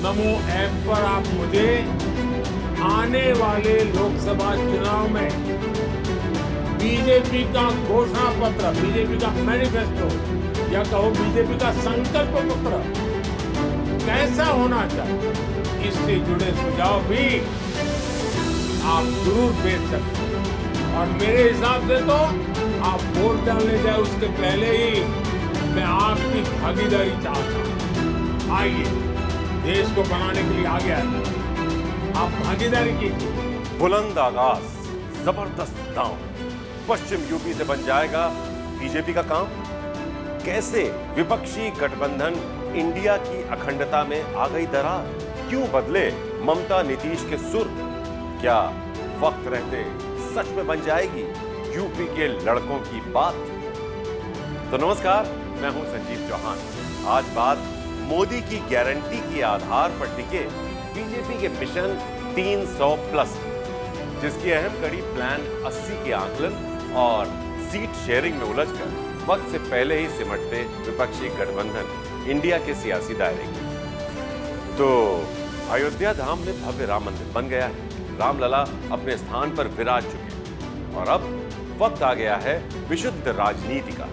नमो app पर आप मुझे आने वाले लोकसभा चुनाव में बीजेपी का घोषणा पत्र, बीजेपी का मैनिफेस्टो या कहो बीजेपी का संकल्प पत्र कैसा होना चाहिए, इससे जुड़े सुझाव भी आप जरूर भेज सकते हैं। और मेरे हिसाब से तो आप वोट डालने जाए उसके पहले ही मैं आपकी भागीदारी चाहता हूं। आइए, देश को बनाने के लिए आगे आइए, आप भागीदारी कीजिए। बुलंद आगाज, जबरदस्त दांव, पश्चिम यूपी से बन जाएगा बीजेपी का काम। कैसे विपक्षी गठबंधन इंडिया की अखंडता में आ गई दरार, क्यों बदले ममता नीतीश के सुर, क्या वक्त रहते सच में बन जाएगी यूपी के लड़कों की बात। तो नमस्कार, मैं हूं संजीव चौहान। आज बात मोदी की गारंटी के आधार पर टिके बीजेपी के मिशन 300 प्लस, जिसकी अहम कड़ी प्लान 80 के आकलन और सीट शेयरिंग में उलझकर वक्त से पहले ही सिमटते विपक्षी गठबंधन इंडिया के सियासी दायरे की। तो अयोध्या धाम में भव्य राम मंदिर बन गया है, रामलला अपने स्थान पर विराज चुके और अब वक्त आ गया है विशुद्ध राजनीति का।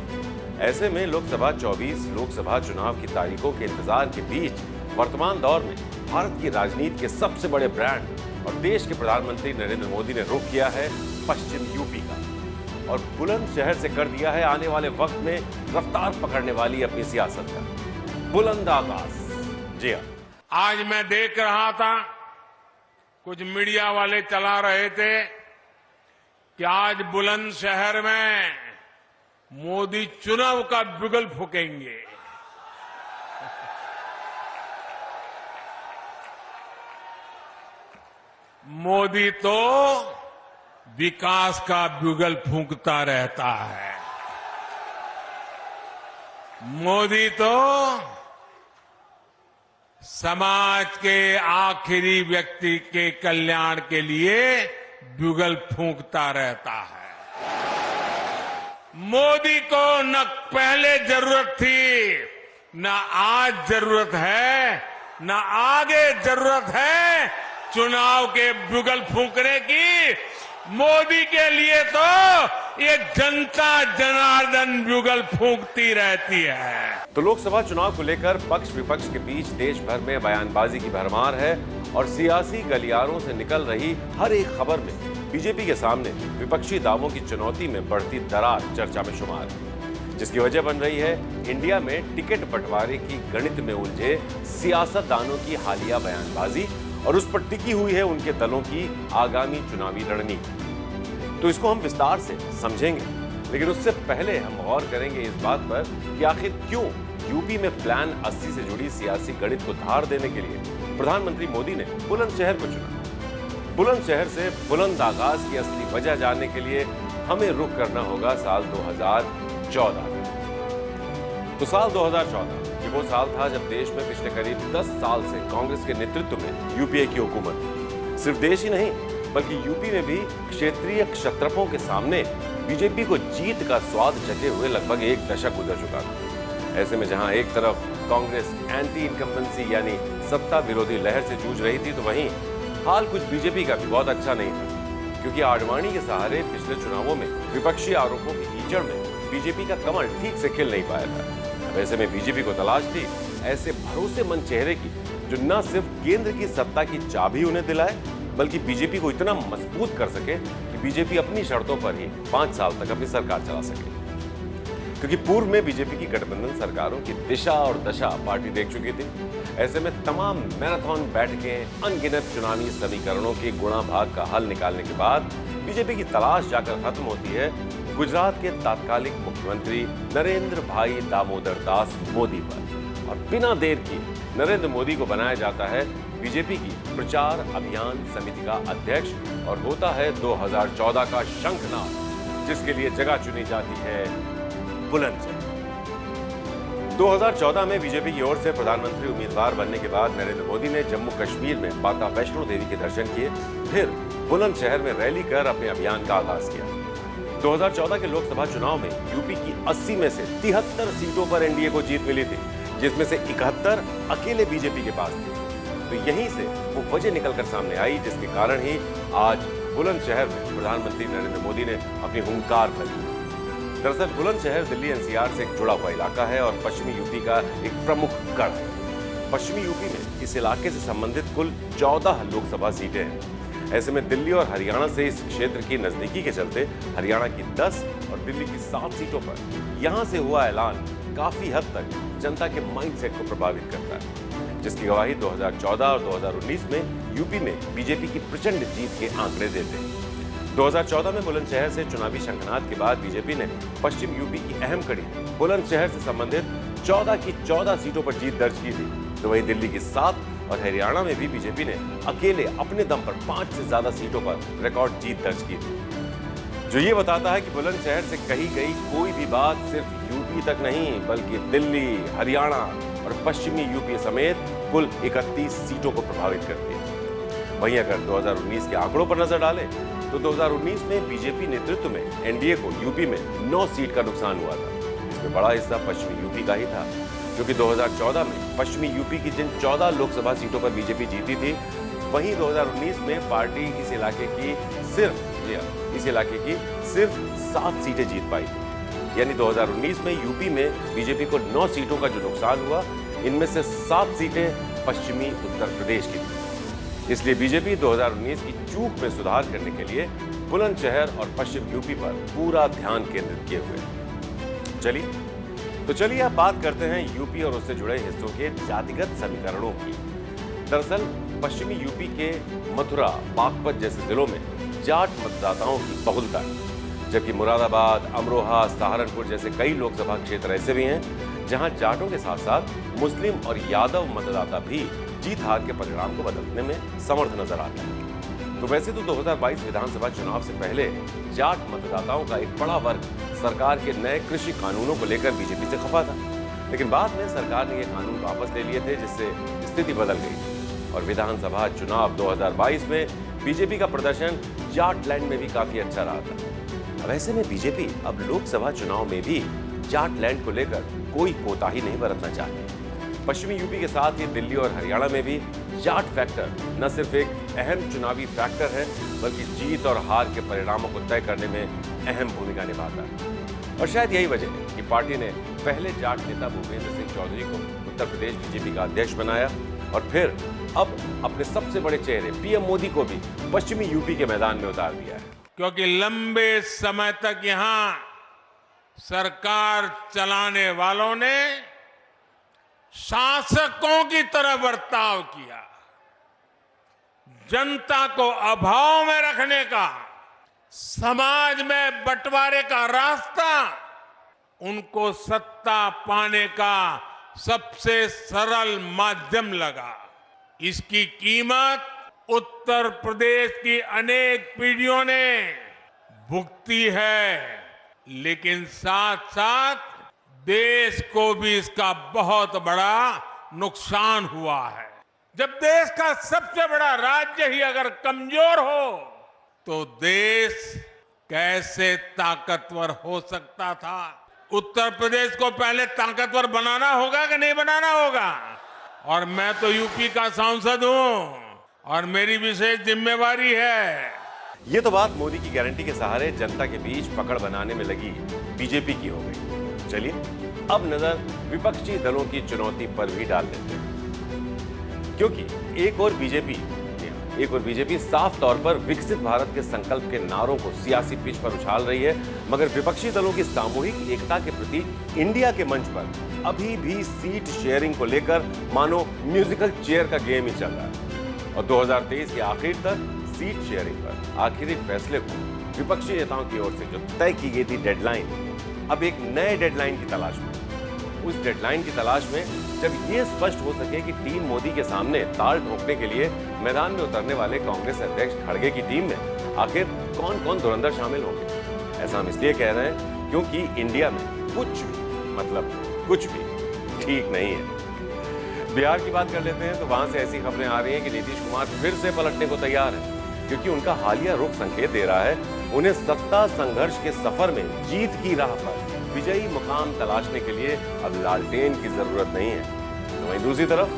ऐसे में लोकसभा 24 लोकसभा चुनाव की तारीखों के इंतजार के बीच वर्तमान दौर में भारत की राजनीति के सबसे बड़े ब्रांड और देश के प्रधानमंत्री नरेंद्र मोदी ने रुख किया है पश्चिम यूपी का और बुलंदशहर से कर दिया है आने वाले वक्त में रफ्तार पकड़ने वाली अपनी सियासत का बुलंद आगाज। जी हां, आज मैं देख रहा था, कुछ मीडिया वाले चला रहे थे कि आज बुलंदशहर में मोदी चुनाव का बिगुल फूकेंगे। मोदी तो विकास का बिगुल फूंकता रहता है। मोदी तो समाज के आखिरी व्यक्ति के कल्याण के लिए बिगुल फूंकता रहता है। मोदी को न पहले जरूरत थी, न आज जरूरत है, न आगे जरूरत है चुनाव के बिगुल फूंकने की। मोदी के लिए तो ये जनता जनार्दन बिगुल फूंकती रहती है। तो लोकसभा चुनाव को लेकर पक्ष विपक्ष के बीच देश भर में बयानबाजी की भरमार है और सियासी गलियारों से निकल रही हर एक खबर में बीजेपी के सामने विपक्षी दावों की चुनौती में बढ़ती दरार चर्चा में शुमार है, जिसकी वजह बन रही है इंडिया में टिकट बंटवारे की गणित में उलझे सियासतदानों की हालिया बयानबाजी और उस पर टिकी हुई है उनके दलों की आगामी चुनावी रणनीति। तो इसको हम विस्तार से समझेंगे, लेकिन उससे पहले हम गौर करेंगे इस बात पर कि आखिर क्यों यूपी में प्लान 80 से जुड़ी सियासी गणित को धार देने के लिए प्रधानमंत्री मोदी ने बुलंदशहर को चुना। बुलंदशहर से बुलंद आगाज की असली वजह जानने के लिए हमें रुख करना होगा साल 2014। तो साल 2014 ये वो साल था जब देश में पिछले करीब 10 साल से कांग्रेस के नेतृत्व में यूपीए की हुकूमत। सिर्फ देश ही नहीं बल्कि यूपी में भी क्षेत्रीय क्षत्रपों के सामने बीजेपी को जीत का स्वाद चखे हुए लगभग एक दशक गुजर चुका था। ऐसे में जहां एक तरफ कांग्रेस एंटी इनकम्बेंसी यानी सत्ता विरोधी लहर से जूझ रही थी, तो वहीं हाल कुछ बीजेपी का भी बहुत अच्छा नहीं था, क्योंकि आडवाणी के सहारे पिछले चुनावों में विपक्षी आरोपों की कीचड़ में बीजेपी का कमल ठीक से खिल नहीं पाया था। अब ऐसे में बीजेपी को तलाश थी ऐसे भरोसेमंद चेहरे की जो न सिर्फ केंद्र की सत्ता की चाबी उन्हें दिलाए, बल्कि बीजेपी को इतना मजबूत कर सके कि बीजेपी अपनी शर्तों पर ही 5 साल तक अपनी सरकार चला सके। क्योंकि पूर्व में बीजेपी की गठबंधन सरकारों की दिशा और दशा पार्टी देख चुकी थी। ऐसे में तमाम मैराथन बैठकें, अनगिनत चुनावी समीकरणों के गुणा भाग का हल निकालने के बाद बीजेपी की तलाश जाकर खत्म होती है गुजरात के तात्कालिक मुख्यमंत्री नरेंद्र भाई दामोदर दास मोदी पर, और बिना देर किए नरेंद्र मोदी को बनाया जाता है बीजेपी की प्रचार अभियान समिति का अध्यक्ष और होता है 2014 का शंखनाद, जिसके लिए जगह चुनी जाती है बुलंदशहर। 2014 में बीजेपी की ओर से प्रधानमंत्री उम्मीदवार बनने के बाद नरेंद्र मोदी ने जम्मू कश्मीर में माता वैष्णो देवी के दर्शन किए, फिर बुलंदशहर में रैली कर अपने अभियान का आगाज किया। 2014 के लोकसभा चुनाव में यूपी की 80 में से 73 सीटों पर एनडीए को जीत मिली थी, जिसमें से 71 अकेले बीजेपी के पास थी। तो यहीं से वो वजह निकलकर सामने आई जिसके कारण ही आज बुलंदशहर में प्रधानमंत्री नरेंद्र मोदी ने अपनी हुंकार भरी। दरअसल बुलंदशहर दिल्ली एनसीआर से जुड़ा हुआ इलाका है और पश्चिमी यूपी का एक प्रमुख गढ़ है। पश्चिमी यूपी में इस इलाके से संबंधित कुल 14 लोकसभा सीटें हैं। ऐसे में दिल्ली और हरियाणा से इस क्षेत्र की नजदीकी के चलते हरियाणा की 10 और दिल्ली की 7 सीटों पर यहां से हुआ ऐलान काफी हद तक जनता के माइंडसेट को प्रभावित करता है, जिसकी गवाही 2014 और 2019 में यूपी में बीजेपी की प्रचंड जीत के आंकड़े देते हैं। 2014 में बुलंदशहर से चुनावी शंखनाद के बाद बीजेपी ने पश्चिम यूपी की अहम कड़ी बुलंदशहर से संबंधित 14 की 14 सीटों पर जीत दर्ज की थी, तो वहीं दिल्ली की 7 और हरियाणा में भी बीजेपी ने अकेले अपने दम पर 5 से ज्यादा सीटों पर रिकॉर्ड जीत दर्ज की थी, जो ये बताता है कि बुलंदशहर से कही गई कोई भी बात सिर्फ यूपी तक नहीं बल्कि दिल्ली, हरियाणा और पश्चिमी यूपी समेत कुल 31 सीटों को प्रभावित करती है। वहीं अगर 2019 के आंकड़ों पर नजर डालें तो 2019 में बीजेपी नेतृत्व में एनडीए को यूपी में 9 सीट का नुकसान हुआ था। इसमें बड़ा हिस्सा पश्चिमी यूपी का ही था, क्योंकि 2014 में पश्चिमी यूपी की जिन 14 लोकसभा सीटों पर बीजेपी जीती थी, वहीं 2019 में पार्टी इस इलाके की सिर्फ 7 सीटें जीत पाई थी। यानी 2019 में यूपी में बीजेपी को 9 सीटों का जो नुकसान हुआ, इनमें से 7 सीटें पश्चिमी उत्तर प्रदेश की थी। इसलिए बीजेपी 2019 की चूक में सुधार करने के लिए बुलंदशहर और पश्चिम यूपी पर पूरा ध्यान केंद्रित किए हुए। चलिए अब बात करते हैं यूपी और उससे जुड़े हिस्सों के जातिगत समीकरणों की। दरअसल पश्चिमी यूपी के मथुरा, बागपत जैसे जिलों में जाट मतदाताओं की बहुलता है, जबकि मुरादाबाद, अमरोहा, सहारनपुर जैसे कई लोकसभा क्षेत्र ऐसे भी हैं जहां जाटों के साथ साथ मुस्लिम और यादव मतदाता भी जीत हार के परिणाम को बदलने में समर्थ नजर आते हैं। तो वैसे तो 2022 विधानसभा चुनाव से पहले जाट मतदाताओं का एक बड़ा वर्ग सरकार के नए कृषि कानूनों को लेकर बीजेपी से खफा था, लेकिन बाद में सरकार ने ये कानून वापस ले लिए थे, जिससे स्थिति बदल गई और विधानसभा चुनाव 2022 में बीजेपी का प्रदर्शन जाटलैंड में भी काफी अच्छा रहा था। अब ऐसे में बीजेपी अब लोकसभा चुनाव में भी जाटलैंड को लेकर कोई कोताही नहीं बरतना चाहती। पश्चिमी यूपी के साथ ही दिल्ली और हरियाणा में भी जाट फैक्टर न सिर्फ एक अहम चुनावी फैक्टर है, बल्कि जीत और हार के परिणामों को तय करने में अहम भूमिका निभाता है। और शायद यही वजह है कि पार्टी ने पहले जाट नेता भूपेंद्र सिंह चौधरी को उत्तर प्रदेश बीजेपी का अध्यक्ष बनाया और फिर अब अपने सबसे बड़े चेहरे पीएम मोदी को भी पश्चिमी यूपी के मैदान में उतार दिया है। क्योंकि लंबे समय तक यहां सरकार चलाने वालों ने शासकों की तरह बर्ताव किया, जनता को अभाव में रखने का, समाज में बंटवारे का रास्ता उनको सत्ता पाने का सबसे सरल माध्यम लगा। इसकी कीमत उत्तर प्रदेश की अनेक पीढ़ियों ने भुगती है, लेकिन साथ साथ देश को भी इसका बहुत बड़ा नुकसान हुआ है। जब देश का सबसे बड़ा राज्य ही अगर कमजोर हो तो देश कैसे ताकतवर हो सकता था? उत्तर प्रदेश को पहले ताकतवर बनाना होगा कि नहीं बनाना होगा? और मैं तो यूपी का सांसद हूं और मेरी विशेष जिम्मेवारी है। ये तो बात मोदी की गारंटी के सहारे जनता के बीच पकड़ बनाने में लगी बीजेपी की हो गई। चलिए अब नजर विपक्षी दलों की चुनौती पर भी डाल देते हैं, क्योंकि एक और बीजेपी साफ तौर पर विकसित भारत के संकल्प के नारों को सियासी पिच पर उछाल रही है, मगर विपक्षी दलों की सामूहिक एकता के प्रति इंडिया के मंच पर अभी भी सीट शेयरिंग को लेकर मानो म्यूजिकल चेयर का गेम ही चल रहा है। और 2023 के आखिर तक सीट शेयरिंग पर आखिरी फैसले को विपक्षी नेताओं की ओर से जो तय की गई थी डेडलाइन, अब एक नए डेडलाइन की तलाश में। उस डेडलाइन की तलाश में जब ये स्पष्ट हो सके कि टीम मोदी के सामने ताल ठोकने के लिए मैदान में उतरने वाले कांग्रेस अध्यक्ष खड़गे की टीम में आखिर कौन कौन धुरंधर शामिल होंगे। ऐसा हम इसलिए कह रहे हैं क्योंकि इंडिया में कुछ भी ठीक नहीं है। बिहार की बात कर लेते हैं तो वहां से ऐसी खबरें आ रही हैं कि नीतीश कुमार फिर से पलटने को तैयार है, क्योंकि उनका हालिया रुख संकेत दे रहा है उन्हें सत्ता संघर्ष के सफर में जीत की राह पर विजयी मुकाम तलाशने के लिए अब लालटेन की जरूरत नहीं है। तो वहीं दूसरी तरफ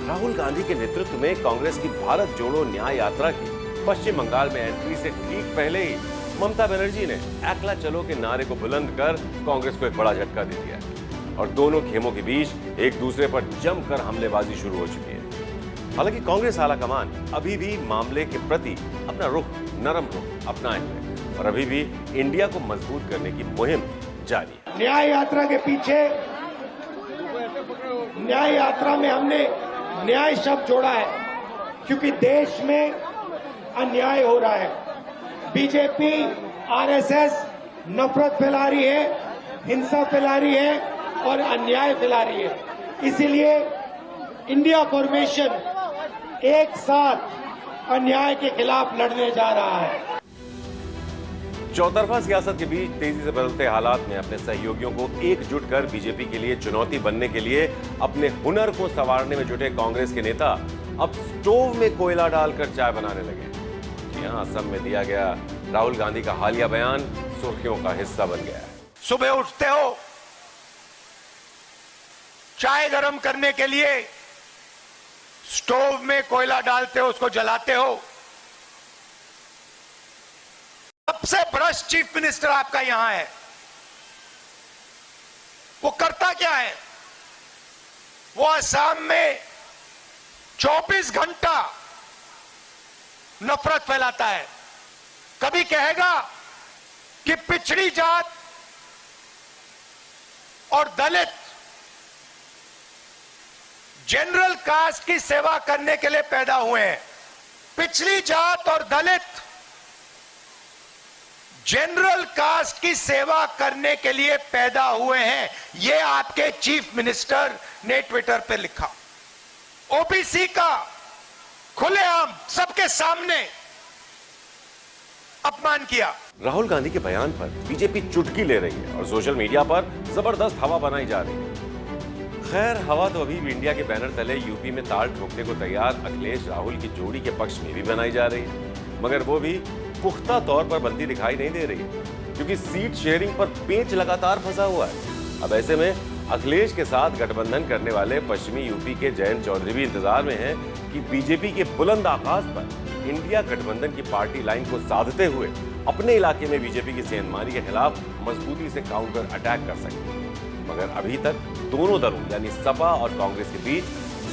राहुल गांधी के नेतृत्व में कांग्रेस की भारत जोड़ो न्याय यात्रा की पश्चिम बंगाल में एंट्री से ठीक पहले ही ममता बनर्जी ने एकला चलो के नारे को बुलंद कर कांग्रेस को एक बड़ा झटका दे दिया और दोनों खेमों के बीच एक दूसरे पर जमकर हमलेबाजी शुरू हो चुकी है। हालांकि कांग्रेस आलाकमान अभी भी मामले के प्रति अपना नरम रुख अपनाए हुए और अभी भी इंडिया को मजबूत करने की मुहिम जारी है। न्याय यात्रा के पीछे न्याय यात्रा में हमने न्याय शब्द जोड़ा है क्योंकि देश में अन्याय हो रहा है। बीजेपी आरएसएस नफरत फैला रही है, हिंसा फैला रही है और अन्याय फैला रही है। इसीलिए इंडिया फॉर्मेशन एक साथ अन्याय के खिलाफ लड़ने जा रहा है। चौतरफा सियासत के बीच तेजी से बदलते हालात में अपने सहयोगियों को एकजुट कर बीजेपी के लिए चुनौती बनने के लिए अपने हुनर को संवारने में जुटे कांग्रेस के नेता अब स्टोव में कोयला डालकर चाय बनाने लगे। यहां असम में दिया गया राहुल गांधी का हालिया बयान सुर्खियों का हिस्सा बन गया है। सुबह उठते हो, चाय गरम करने के लिए स्टोव में कोयला डालते हो, उसको जलाते हो। सबसे भ्रष्ट चीफ मिनिस्टर आपका यहां है। वो करता क्या है? वो असम में 24 घंटा नफरत फैलाता है। कभी कहेगा कि पिछड़ी जात और दलित जनरल कास्ट की सेवा करने के लिए पैदा हुए हैं। पिछड़ी जात और दलित जनरल कास्ट की सेवा करने के लिए पैदा हुए हैं, ये आपके चीफ मिनिस्टर ने ट्विटर पर लिखा। ओबीसी का खुलेआम सबके सामने अपमान किया। राहुल गांधी के बयान पर बीजेपी चुटकी ले रही है और सोशल मीडिया पर जबरदस्त हवा बनाई जा रही है। खैर, हवा तो अभी भी इंडिया के बैनर तले यूपी में ताल ठोकने को तैयार अखिलेश राहुल की जोड़ी के पक्ष में भी बनाई जा रही है, मगर वो भी पुख्ता तौर पर बनती दिखाई नहीं दे रही है क्योंकि सीट शेयरिंग पर पेंच लगातार फंसा हुआ है। अब ऐसे में अखिलेश के साथ गठबंधन करने वाले पश्चिमी यूपी के जयंत चौधरी भी इंतजार में हैं कि बीजेपी के बुलंद आकाश पर इंडिया गठबंधन की पार्टी लाइन को साधते हुए अपने इलाके में बीजेपी की सेंधमारी के खिलाफ मजबूती से काउंटर अटैक कर सकें। मगर अभी तक दोनों दलों यानी सपा और कांग्रेस के बीच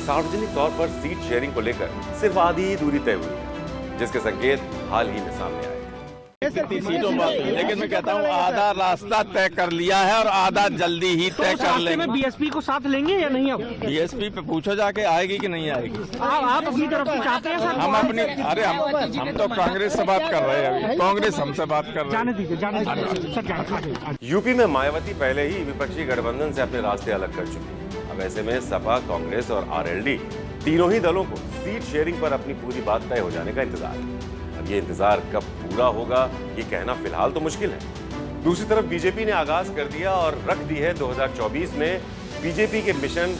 सार्वजनिक तौर पर सीट शेयरिंग को लेकर सिर्फ आधी ही दूरी तय हुई है, जिसके संकेत हाल ही में सामने आए। कितनी सीटों पर, लेकिन मैं कहता हूँ आधा रास्ता तय कर लिया है और आधा जल्दी ही तय कर लेंगे। बीएसपी को साथ लेंगे या नहीं? अब बीएसपी पे पूछो जाके आएगी कि नहीं आएगी। आप अपनी तरफ से चाहते हैं सर? हम अपनी हम तो कांग्रेस से बात कर रहे हैं, अभी कांग्रेस हमसे बात कर रहे हैं। जाने दीजिए। यूपी में मायावती पहले ही विपक्षी गठबंधन से अपने रास्ते अलग कर चुकी है। अब ऐसे में सपा, कांग्रेस और आरएलडी तीनों ही दलों को सीट शेयरिंग पर अपनी पूरी बात तय हो जाने का इंतजार है। अब ये इंतजार कब पूरा होगा ये कहना फिलहाल तो मुश्किल है। दूसरी तरफ बीजेपी ने आगाज कर दिया और रख दी है 2024 में बीजेपी के मिशन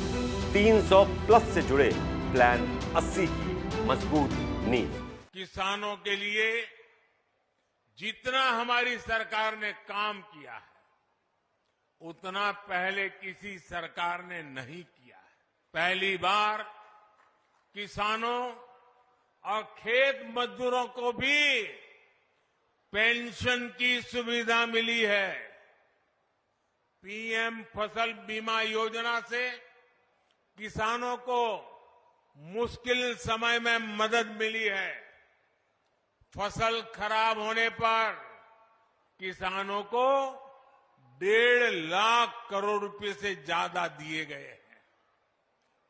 300 प्लस से जुड़े प्लान 80 की मजबूत नींव। किसानों के लिए जितना हमारी सरकार ने काम किया है उतना पहले किसी सरकार ने नहीं किया है। पहली बार किसानों और खेत मजदूरों को भी पेंशन की सुविधा मिली है। पीएम फसल बीमा योजना से किसानों को मुश्किल समय में मदद मिली है। फसल खराब होने पर किसानों को 1.5 लाख करोड़ रुपए से ज्यादा दिए गए हैं।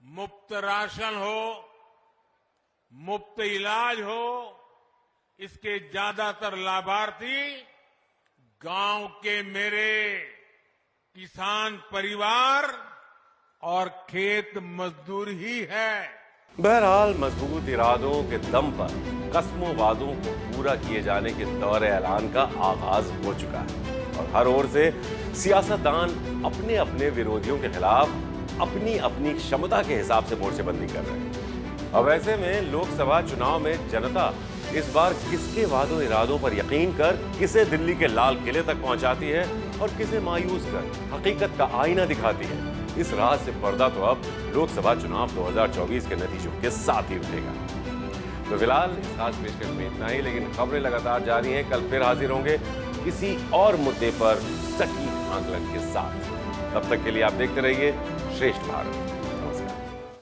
मुफ्त राशन हो, मुफ्त इलाज हो, इसके ज्यादातर लाभार्थी गांव के मेरे किसान परिवार और खेत मजदूर ही है। बहरहाल मजबूत इरादों के दम पर कस्मों वादों को पूरा किए जाने के दौर ऐलान का आगाज हो चुका है और हर ओर से सियासतदान अपने अपने विरोधियों के खिलाफ अपनी अपनी क्षमता के हिसाब से मोर्चेबंदी कर रहे हैं। अब ऐसे में लोकसभा चुनाव में जनता इस बार किसके वादों इरादों पर यकीन कर किसे दिल्ली के लाल किले तक पहुंचाती है और किसे मायूस कर हकीकत का आईना दिखाती है, इस राज से पर्दा तो अब लोकसभा चुनाव 2024 के नतीजों के साथ ही उठेगा। तो फिलहाल इस खास पेशकश में इतना ही, लेकिन खबरें लगातार जारी हैं। कल फिर हाजिर होंगे किसी और मुद्दे पर सटीक आकलन के साथ। तब तक के लिए आप देखते रहिए श्रेष्ठ भारत।